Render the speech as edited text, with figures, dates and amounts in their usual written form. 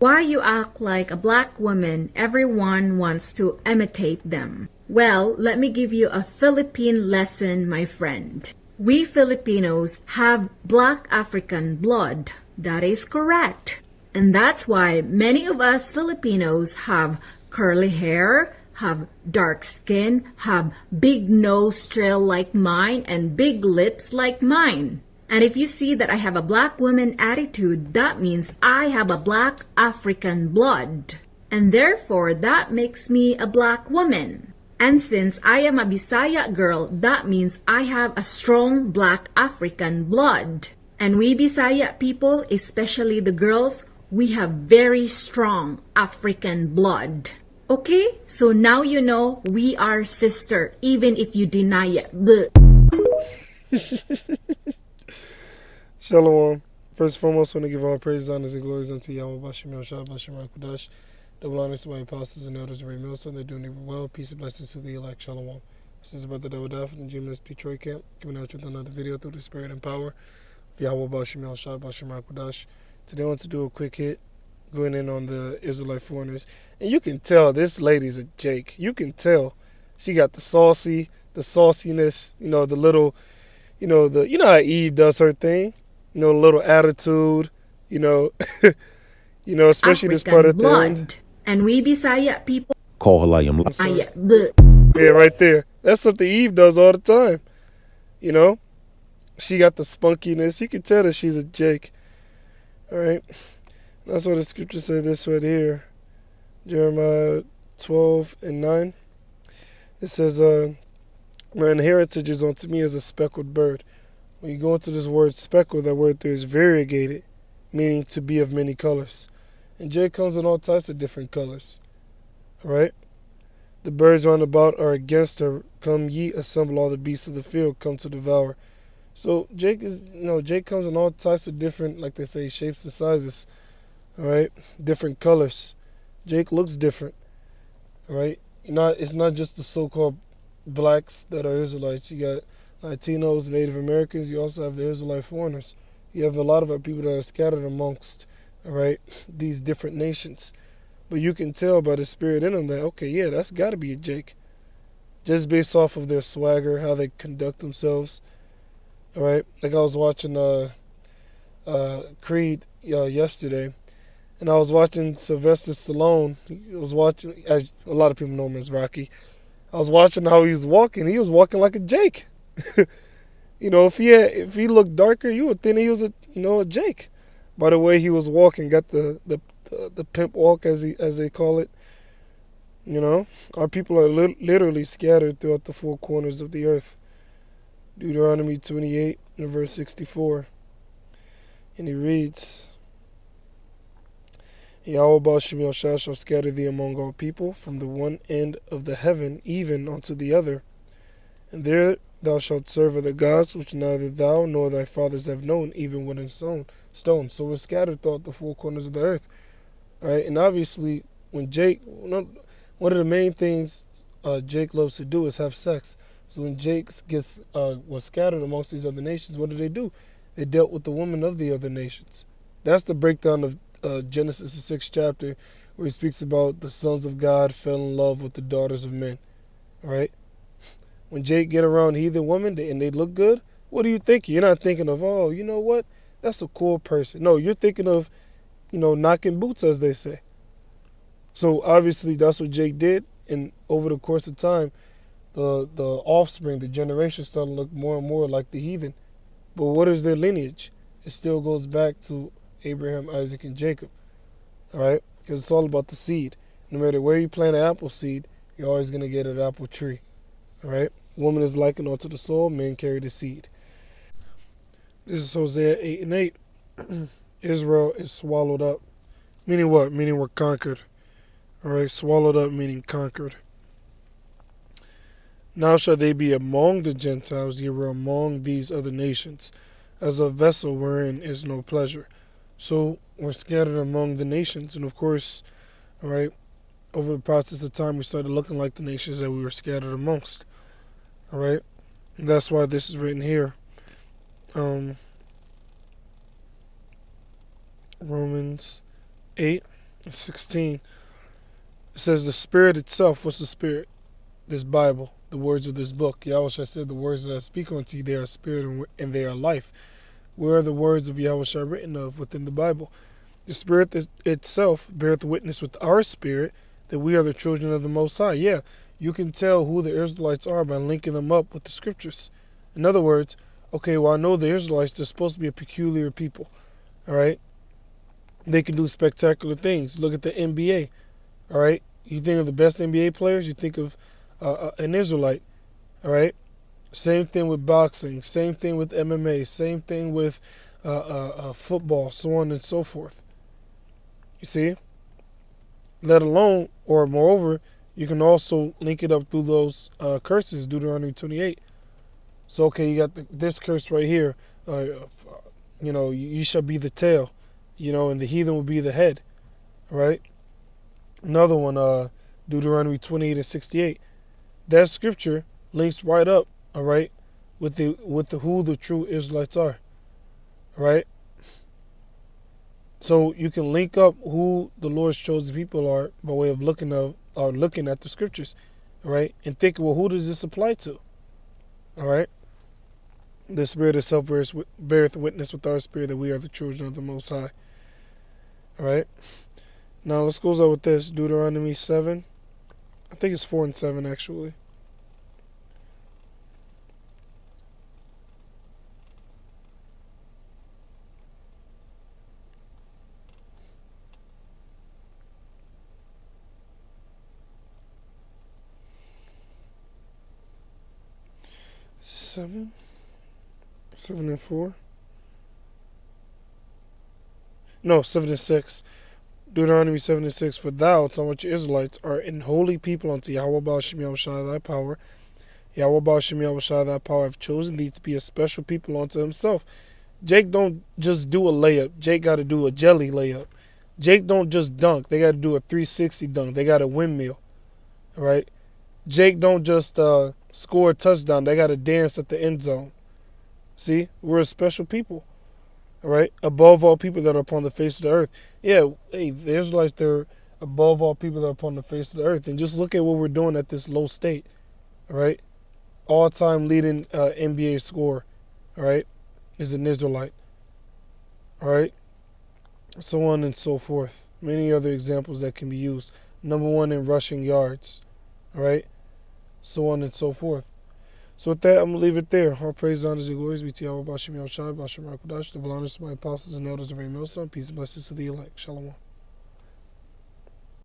Why you act like a black woman, everyone wants to imitate them. Well, let me give you a Philippine lesson, my friend. We Filipinos have black African blood. That is correct. And that's why many of us Filipinos have curly hair, have dark skin, have big nose trail like mine, and big lips like mine. And if you see that I have a black woman attitude, that means I have a black African blood. And therefore, that makes me a black woman. And since I am a Bisaya girl, that means I have a strong black African blood. And we Bisaya people, especially the girls, we have very strong African blood. Okay? So now you know we are sister, even if you deny it. Bleh. Shalom. First and foremost, I want to give all praise, honors, and glories unto Yahweh Bashim Yahshua Bashim Kudash. Double honors to my apostles and elders of Ray Millstone. They're doing it well. Peace and blessings to the elect. Shalom. This is Brother Dawah from the Gymnast Detroit camp, coming out with another video through the spirit and power of Yahweh Bashim Yahshua Bashim Kudash. Today I want to do a quick hit, going in on the Israelite foreigners. And you can tell this lady's a Jake. You can tell she got the sauciness, the little, how Eve does her thing. A little attitude, especially African this part at blood. the end. And we Bisaya people, Call her like I'm Yeah, right there. That's something Eve does all the time. She got the spunkiness. You can tell that she's a Jake. All right. That's what the scripture said this right here. Jeremiah 12:9. It says, my inheritance is unto me as a speckled bird. When you go into this word speckled, that word there is variegated, meaning to be of many colors. And Jake comes in all types of different colors. All right? The birds round about are against her. Come ye, assemble all the beasts of the field, come to devour. So Jake comes in all types of different, like they say, shapes and sizes. All right? Different colors. Jake looks different. All right? It's not just the so-called blacks that are Israelites. You got Latinos, Native Americans. You also have the Israelite foreigners. You have a lot of our people that are scattered amongst, all right, these different nations. But you can tell by the spirit in them that, okay, yeah, that's got to be a Jake. Just based off of their swagger, how they conduct themselves. All right? Like I was watching Creed yesterday, and I was watching Sylvester Stallone. As a lot of people know him as Rocky. I was watching how he was walking. He was walking like a Jake. If he looked darker, you would think he was a Jake. By the way he was walking, got the pimp walk as they call it. Our people are literally scattered throughout the four corners of the earth. Deuteronomy 28 and verse 64. And he reads, Yahweh Bashim Yahshua shall scatter thee among all people, from the one end of the heaven even unto the other. And there thou shalt serve other gods, which neither thou nor thy fathers have known, even wood and stone. So we're scattered throughout the four corners of the earth. All right, and obviously, when one of the main things Jake loves to do is have sex. So when Jake was scattered amongst these other nations, what do? They dealt with the women of the other nations. That's the breakdown of Genesis, the 6th chapter, where he speaks about the sons of God fell in love with the daughters of men. All right? When Jake get around heathen women and they look good, what are you thinking? You're not thinking of, oh, you know what? That's a cool person. No, you're thinking of, knocking boots, as they say. So obviously that's what Jake did, and over the course of time, the offspring, the generation started to look more and more like the heathen. But what is their lineage? It still goes back to Abraham, Isaac, and Jacob. All right? Because it's all about the seed. No matter where you plant an apple seed, you're always going to get an apple tree. All right? Woman is likened unto the soil, men carry the seed. This is Hosea 8 and 8. Israel is swallowed up. Meaning what? Meaning we're conquered. All right? Swallowed up meaning conquered. Now shall they be among the Gentiles, ye were among these other nations, as a vessel wherein is no pleasure. So we're scattered among the nations. And of course, all right, over the process of time, we started looking like the nations that we were scattered amongst. All right? And that's why this is written here. Romans 8 16. It says the Spirit itself. What's the Spirit? This Bible, the words of this book. Yahushua said, the words that I speak unto you, they are spirit and they are life. Where are the words of Yahushua written of within the Bible? The Spirit itself beareth witness with our spirit that we are the children of the Most High. Yeah, you can tell who the Israelites are by linking them up with the Scriptures. In other words, okay, well, I know the Israelites, they're supposed to be a peculiar people, all right? They can do spectacular things. Look at the NBA, all right? You think of the best NBA players, you think of an Israelite, all right? Same thing with boxing, same thing with MMA, same thing with football, so on and so forth. You see? Let alone, or moreover, you can also link it up through those curses, Deuteronomy 28. So, okay, you got this curse right here. You shall be the tail, and the heathen will be the head, right? Another one, Deuteronomy 28 and 68. That scripture links right up, all right, with the who the true Israelites are, all right? So you can link up who the Lord's chosen people are by way of looking at the scriptures, all right, and think, well, who does this apply to? All right. The Spirit itself beareth witness with our spirit that we are the children of the Most High. All right. Now let's go over with this. Deuteronomy 7. I think it's 4 and 7 actually. Seven and 4. No, 7 and 6. Deuteronomy 7 and 6. For thou, talking about your Israelites, are an holy people unto Yahweh Baal Shem Yahushua thy power. Yahweh Baal Shem Yahushua thy power have chosen thee to be a special people unto himself. Jake don't just do a layup. Jake got to do a jelly layup. Jake don't just dunk. They got to do a 360 dunk. They got a windmill. All right? Jake don't just score a touchdown. They got to dance at the end zone. See? We're a special people. All right? Above all people that are upon the face of the earth. Yeah, hey, the Israelites, they're above all people that are upon the face of the earth. And just look at what we're doing at this low state. All right? All-time leading NBA scorer. All right? Is an Israelite. All right? So on and so forth. Many other examples that can be used. Number one in rushing yards. All right? So on and so forth. So with that, I'm going to leave it there. All praise, honors, and glories be to Yahweh, Bashim Yahushua, Bashim Rakudash, the honors of my apostles and elders of every millstone. Peace and blessings to the elect. Shalom.